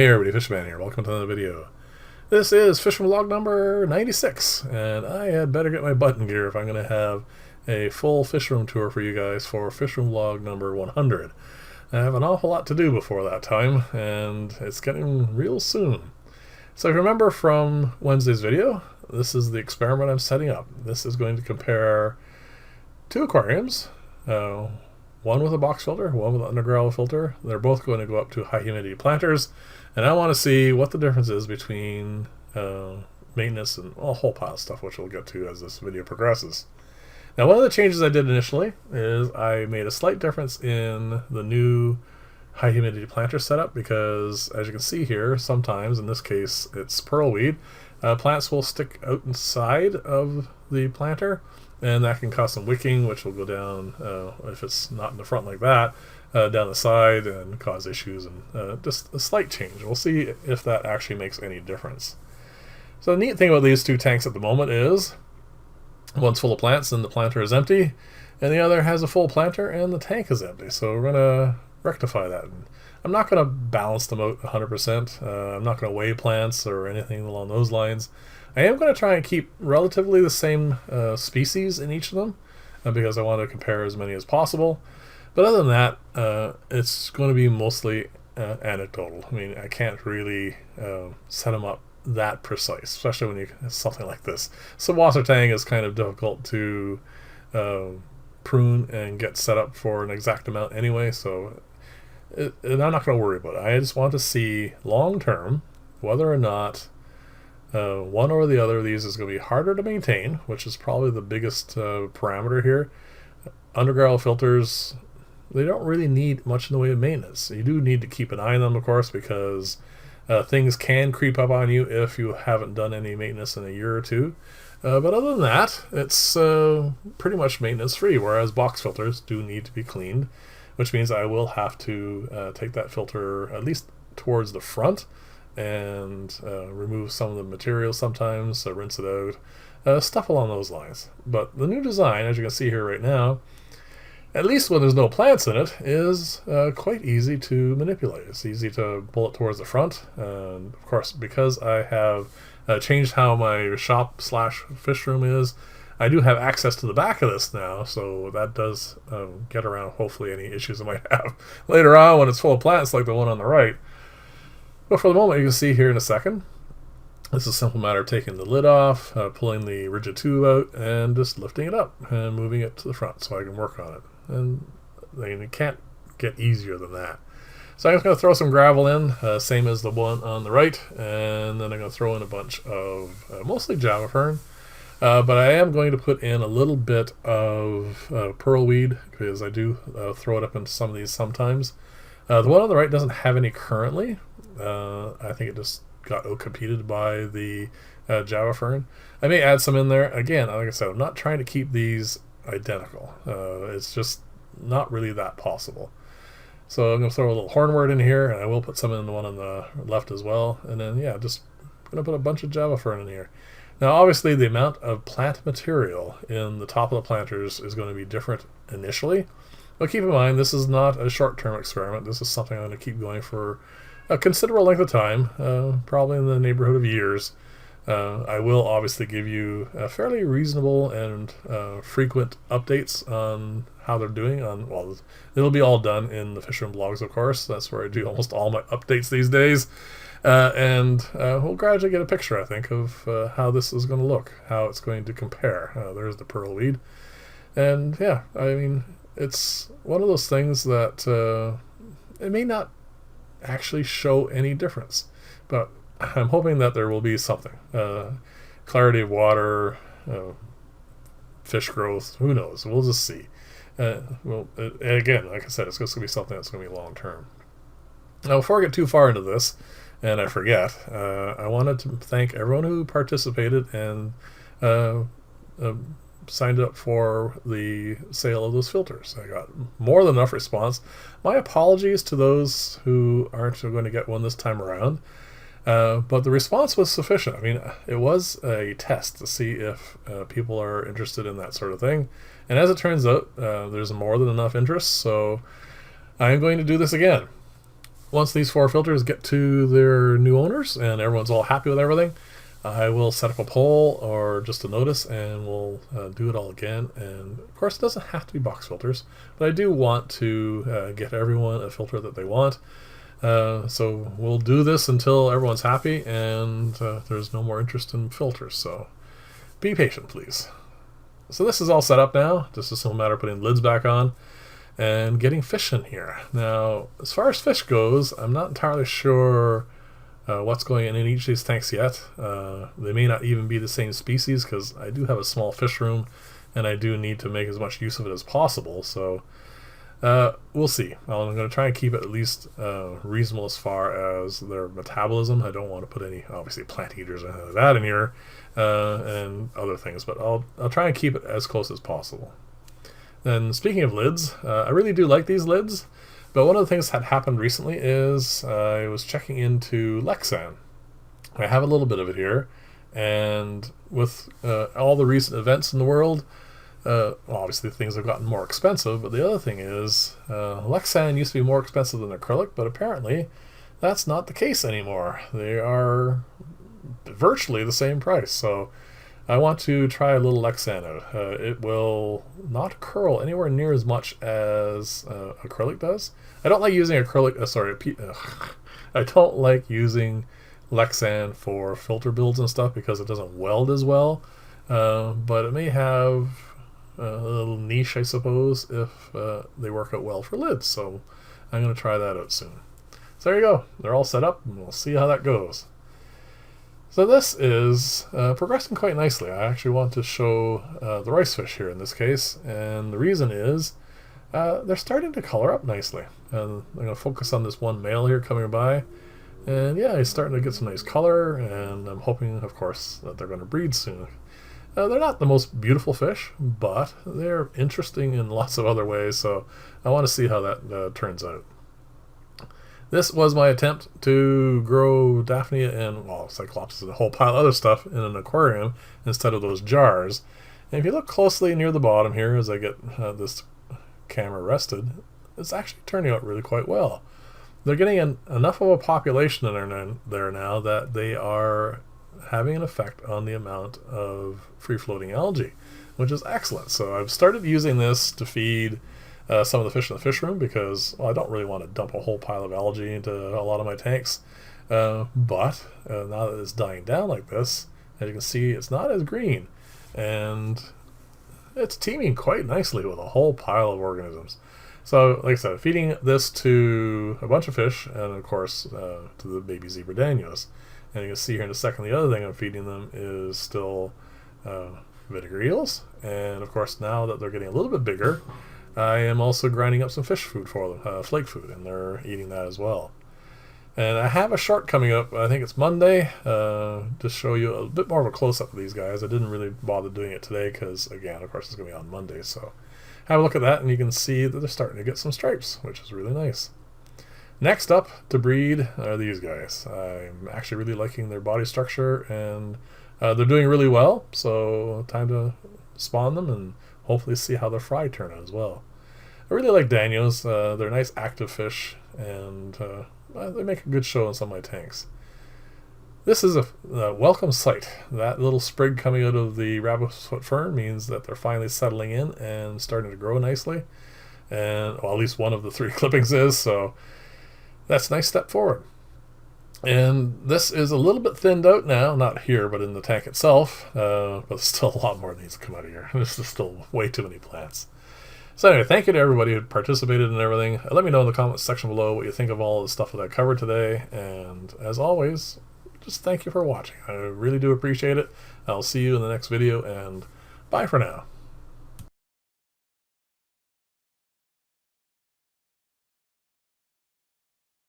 Hey everybody, Fishman here. Welcome to another video. This is Fishman Vlog number 96, and I had better get my button gear if I'm going to have a full fish room tour for you guys for Fish Room Vlog number 100. I have an awful lot to do before that time, and it's getting real soon. So if you remember from Wednesday's video, this is the experiment I'm setting up. This is going to compare two aquariums, one with a box filter, one with an underground filter. They're both going to go up to high humidity planters, and I want to see what the difference is between maintenance and a whole pile of stuff, which we'll get to as this video progresses. Now, one of the changes I did initially is I made a slight difference in the new high humidity planter setup because, as you can see here, sometimes, in this case it's pearlweed, plants will stick out inside of the planter, and that can cause some wicking, which will go down, if it's not in the front like that, down the side and cause issues, and just a slight change. We'll see if that actually makes any difference. So the neat thing about these two tanks at the moment is one's full of plants and the planter is empty, and the other has a full planter and the tank is empty. So we're going to rectify that. And I'm not going to balance them out 100%. I'm not going to weigh plants or anything along those lines. I am going to try and keep relatively the same species in each of them because I want to compare as many as possible. But other than that, it's going to be mostly anecdotal. I mean, I can't really set them up that precise, especially when you something like this. So water tank is kind of difficult to prune and get set up for an exact amount anyway, so and I'm not going to worry about it. I just want to see long term whether or not one or the other of these is going to be harder to maintain, which is probably the biggest parameter here. Underground filters, they don't really need much in the way of maintenance. You do need to keep an eye on them, of course, because things can creep up on you if you haven't done any maintenance in a year or two. But other than that, it's pretty much maintenance free, whereas box filters do need to be cleaned, which means I will have to take that filter at least towards the front and remove some of the material sometimes, rinse it out, stuff along those lines. But the new design, as you can see here right now, at least when there's no plants in it, is quite easy to manipulate. It's easy to pull it towards the front, and of course, because I have changed how my shop slash fish room is, I do have access to the back of this now, so that does get around hopefully any issues I might have later on when it's full of plants like the one on the right. But for the moment, you can see here in a second, this is a simple matter of taking the lid off, pulling the rigid tube out, and just lifting it up and moving it to the front so I can work on it. And it can't get easier than that. So I'm just going to throw some gravel in, same as the one on the right, and then I'm going to throw in a bunch of mostly Java fern. But I am going to put in a little bit of pearlweed because I do throw it up into some of these sometimes. The one on the right doesn't have any currently. I think it just got outcompeted by the Java fern. I may add some in there. Again, like I said, I'm not trying to keep these identical. It's just not really that possible. So I'm going to throw a little hornwort in here, and I will put some in the one on the left as well. And then, yeah, just going to put a bunch of Java fern in here. Now, obviously, the amount of plant material in the top of the planters is going to be different initially. But keep in mind, this is not a short-term experiment. This is something I'm going to keep going for a considerable length of time, probably in the neighborhood of years. I will obviously give you fairly reasonable and frequent updates on how they're doing. Well, it'll be all done in the Fish Room Blogs, of course. That's where I do almost all my updates these days. And we'll gradually get a picture, I think, of how this is going to look, how it's going to compare. There's the pearlweed. And yeah, I mean, it's one of those things that it may not actually show any difference, but I'm hoping that there will be something. Clarity of water, fish growth, who knows? We'll just see. Again, like I said, it's going to be something that's going to be long term. Now, before I get too far into this, and I forget, I wanted to thank everyone who participated and signed up for the sale of those filters. I got more than enough response. My apologies to those who aren't going to get one this time around. But the response was sufficient. I mean, it was a test to see if people are interested in that sort of thing. And as it turns out, there's more than enough interest, so I'm going to do this again. once these 4 filters get to their new owners and everyone's all happy with everything, I will set up a poll or just a notice, and we'll do it all again. And of course, it doesn't have to be box filters, but I do want to get everyone a filter that they want. So we'll do this until everyone's happy and there's no more interest in filters. So be patient, please. So this is all set up now. Just a simple matter of putting lids back on and getting fish in here. Now, as far as fish goes, I'm not entirely sure what's going in each of these tanks yet. They may not even be the same species, because I do have a small fish room and I do need to make as much use of it as possible. So we'll see. I'm going to try and keep it at least reasonable as far as their metabolism. I don't want to put any, obviously, plant eaters or anything like that in here, and other things, but I'll try and keep it as close as possible. And speaking of lids, I really do like these lids. But one of the things that happened recently is I was checking into Lexan. I have a little bit of it here, and with all the recent events in the world, obviously things have gotten more expensive, but the other thing is Lexan used to be more expensive than acrylic, but apparently that's not the case anymore. They are virtually the same price, so I want to try a little Lexan out. It will not curl anywhere near as much as acrylic does. I don't like using acrylic, I don't like using Lexan for filter builds and stuff because it doesn't weld as well, but it may have a little niche, I suppose, if they work out well for lids, so I'm going to try that out soon. So there you go. They're all set up, and we'll see how that goes. So this is progressing quite nicely. I actually want to show the rice fish here in this case, and the reason is they're starting to color up nicely. And I'm going to focus on this one male here coming by, and yeah, he's starting to get some nice color, and I'm hoping, of course, that they're going to breed soon. They're not the most beautiful fish, but they're interesting in lots of other ways, so I want to see how that turns out. This was my attempt to grow Daphnia and, well, Cyclops and a whole pile of other stuff in an aquarium instead of those jars. And if you look closely near the bottom here as I get this camera rested, it's actually turning out really quite well. They're getting enough of a population in there now that they are having an effect on the amount of free-floating algae, which is excellent. So I've started using this to feed some of the fish in the fish room because, well, I don't really want to dump a whole pile of algae into a lot of my tanks. But now that it's dying down like this, as you can see, it's not as green. And it's teeming quite nicely with a whole pile of organisms. So, like I said, feeding this to a bunch of fish, and of course to the baby zebra danios. And you can see here in a second, the other thing I'm feeding them is still vinegar eels. And of course, now that they're getting a little bit bigger, I am also grinding up some fish food for them, flake food, and they're eating that as well. And I have a short coming up, I think it's Monday, to show you a bit more of a close-up of these guys. I didn't really bother doing it today because, again, of course, it's going to be on Monday. So have a look at that, and you can see that they're starting to get some stripes, which is really nice. Next up to breed are these guys. I'm actually really liking their body structure, and they're doing really well, so time to spawn them and hopefully see how their fry turn out as well. I really like Danios. They're nice active fish, and they make a good show in some of my tanks. This is a welcome sight. That little sprig coming out of the rabbit's foot fern means that they're finally settling in and starting to grow nicely. And, well, at least one of the 3 clippings is, so that's a nice step forward. And this is a little bit thinned out now, not here, but in the tank itself, but there's still a lot more that needs to come out of here. There's still way too many plants. So anyway, thank you to everybody who participated in everything. Let me know in the comments section below what you think of all the stuff that I covered today. And as always, just thank you for watching. I really do appreciate it. I'll see you in the next video, and bye for now.